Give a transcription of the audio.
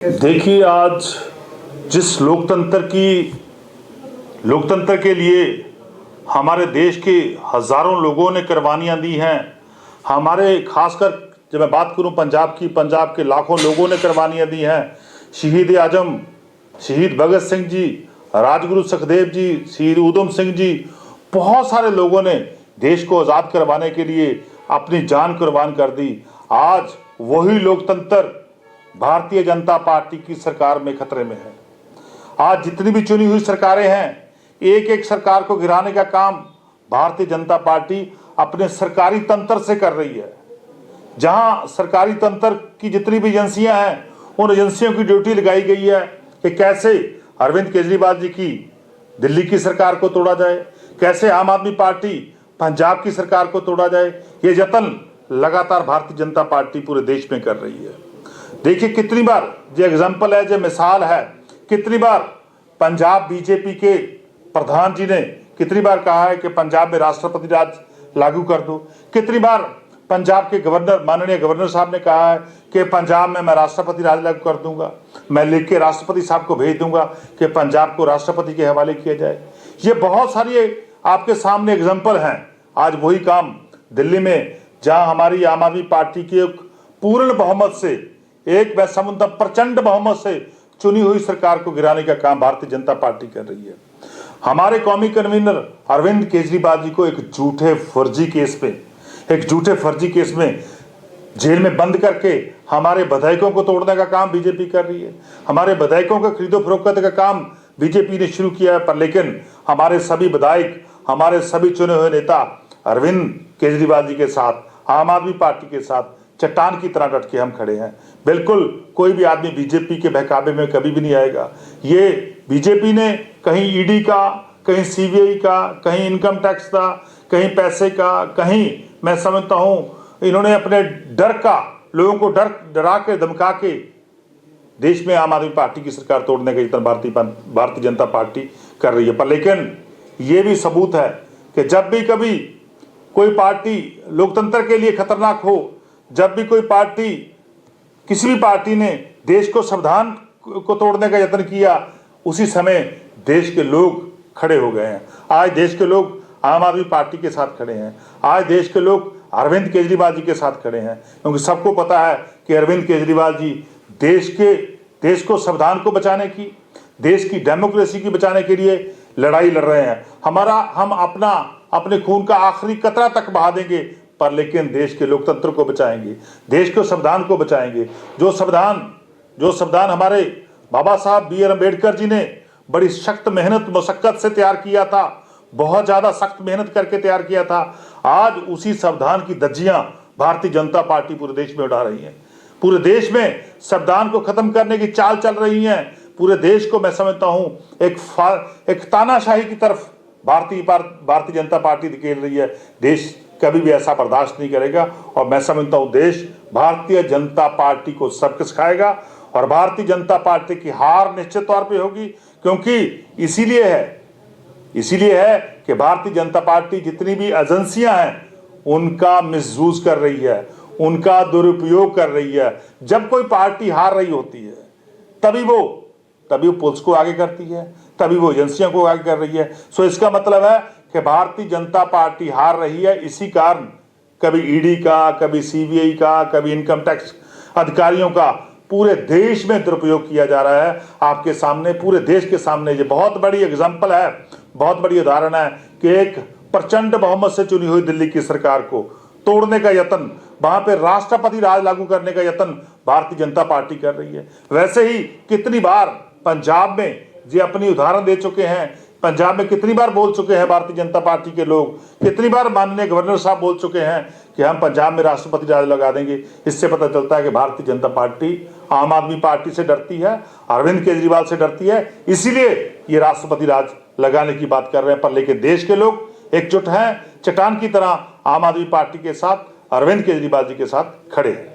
देखिए, आज जिस लोकतंत्र के लिए हमारे देश के हजारों लोगों ने कुर्बानियां दी हैं, हमारे खासकर जब मैं बात करूं पंजाब की, पंजाब के लाखों लोगों ने कुर्बानियां दी हैं। शहीद आजम शहीद भगत सिंह जी, राजगुरु सुखदेव जी, शहीद उधम सिंह जी, बहुत सारे लोगों ने देश को आज़ाद करवाने के लिए अपनी जान कुर्बान कर दी। आज वही लोकतंत्र भारतीय जनता पार्टी की सरकार में खतरे में है। आज जितनी भी चुनी हुई सरकारें हैं, एक एक सरकार को गिराने का काम भारतीय जनता पार्टी अपने सरकारी तंत्र से कर रही है। जहां सरकारी तंत्र की जितनी भी एजेंसियां हैं, उन एजेंसियों की ड्यूटी लगाई गई है कि कैसे अरविंद केजरीवाल जी की दिल्ली की सरकार को तोड़ा जाए, कैसे आम आदमी पार्टी पंजाब की सरकार को तोड़ा जाए। ये जतन लगातार भारतीय जनता पार्टी पूरे देश में कर रही है। देखिए, कितनी बार जो एग्जाम्पल है, जो मिसाल है, कितनी बार पंजाब बीजेपी के प्रधान जी ने कितनी बार कहा है कि पंजाब में राष्ट्रपति राज लागू कर दो। कितनी बार पंजाब के गवर्नर, माननीय गवर्नर साहब ने कहा है कि पंजाब में मैं राष्ट्रपति राज लागू कर दूंगा, मैं लिख के राष्ट्रपति साहब को भेज दूंगा कि पंजाब को राष्ट्रपति के हवाले किया जाए। ये बहुत सारी आपके सामने एग्जाम्पल हैं। आज वही काम दिल्ली में, जहां हमारी आम आदमी पार्टी की पूर्ण बहुमत से, एक मैं समझता प्रचंड बहुमत से चुनी हुई सरकार को गिराने का काम भारतीय जनता पार्टी कर रही है। हमारे कौमी कन्वीनर अरविंद केजरीवाल जी को एक झूठे फर्जी केस में जेल में बंद करके हमारे विधायकों को तोड़ने का काम बीजेपी कर रही है। हमारे विधायकों का खरीदो फरोख्त का काम बीजेपी ने शुरू किया है, पर लेकिन हमारे सभी विधायक, हमारे सभी चुने हुए नेता अरविंद केजरीवाल जी के साथ, आम आदमी पार्टी के साथ चट्टान की तरह डट के हम खड़े हैं। बिल्कुल कोई भी आदमी बीजेपी के बहकावे में कभी भी नहीं आएगा। ये बीजेपी ने कहीं ईडी का, कहीं सीबीआई का, कहीं इनकम टैक्स का, कहीं पैसे का, कहीं मैं समझता हूं इन्होंने अपने डर का, लोगों को डरा के धमका के देश में आम आदमी पार्टी की सरकार तोड़ने का यत्न भारतीय जनता पार्टी कर रही है। पर लेकिन ये भी सबूत है कि जब भी कभी कोई पार्टी लोकतंत्र के लिए खतरनाक हो, जब भी कोई पार्टी, किसी भी पार्टी ने देश को संविधान को तोड़ने का यत्न किया, उसी समय देश के लोग खड़े हो गए हैं। आज देश के लोग आम आदमी पार्टी के साथ खड़े हैं। आज देश के लोग अरविंद केजरीवाल जी के साथ खड़े हैं, क्योंकि सबको पता है कि अरविंद केजरीवाल जी देश को संविधान को बचाने की, देश की डेमोक्रेसी की बचाने के लिए लड़ाई लड़ रहे हैं। हम अपने खून का आखिरी कतरा तक बहा देंगे, पर लेकिन देश के लोकतंत्र को बचाएंगे, देश के संविधान को बचाएंगे। जो संविधान हमारे बाबा साहब बी.आर. अम्बेडकर जी ने बड़ी सख्त मेहनत मशक्कत से तैयार किया था, बहुत ज्यादा सख्त मेहनत करके तैयार किया था, आज उसी संविधान की धज्जियां भारतीय जनता पार्टी पूरे देश में उड़ा रही है। पूरे देश में संविधान को खत्म करने की चाल चल रही है। पूरे देश को मैं समझता हूं एक तानाशाही की तरफ भारतीय जनता पार्टी धकेल रही है। देश कभी भी ऐसा बर्दाश्त नहीं करेगा, और मैं समझता हूं देश भारतीय जनता पार्टी को सबक सिखाएगा, और भारतीय जनता पार्टी की हार निश्चित तौर पे होगी। क्योंकि इसीलिए है कि भारतीय जनता पार्टी जितनी भी एजेंसियां हैं, उनका मिसयूज कर रही है, उनका दुरुपयोग कर रही है। जब कोई पार्टी हार रही होती है, तभी वो पुलिस को आगे करती है, तभी वो एजेंसियों को आगे कर रही है। सो इसका मतलब है कि भारतीय जनता पार्टी हार रही है। इसी कारण कभी ईडी का, कभी सीबीआई का, कभी इनकम टैक्स अधिकारियों का पूरे देश में दुरुपयोग किया जा रहा है। आपके सामने, पूरे देश के सामने ये बहुत बड़ी एग्जाम्पल है, बहुत बड़ी उदाहरण है कि एक प्रचंड बहुमत से चुनी हुई दिल्ली की सरकार को तोड़ने का यत्न, वहां पे राष्ट्रपति राज लागू करने का यत्न भारतीय जनता पार्टी कर रही है। वैसे ही कितनी बार पंजाब में ये अपनी उदाहरण दे चुके हैं, पंजाब में कितनी बार बोल चुके हैं भारतीय जनता पार्टी के लोग, कितनी बार माननीय गवर्नर साहब बोल चुके हैं कि हम पंजाब में राष्ट्रपति राज लगा देंगे। इससे पता चलता है कि भारतीय जनता पार्टी आम आदमी पार्टी से डरती है, अरविंद केजरीवाल से डरती है, इसीलिए ये राष्ट्रपति राज लगाने की बात कर रहे हैं। पर लेकिन देश के लोग एकजुट हैं, चट्टान की तरह आम आदमी पार्टी के साथ, अरविंद केजरीवाल जी के साथ खड़े हैं।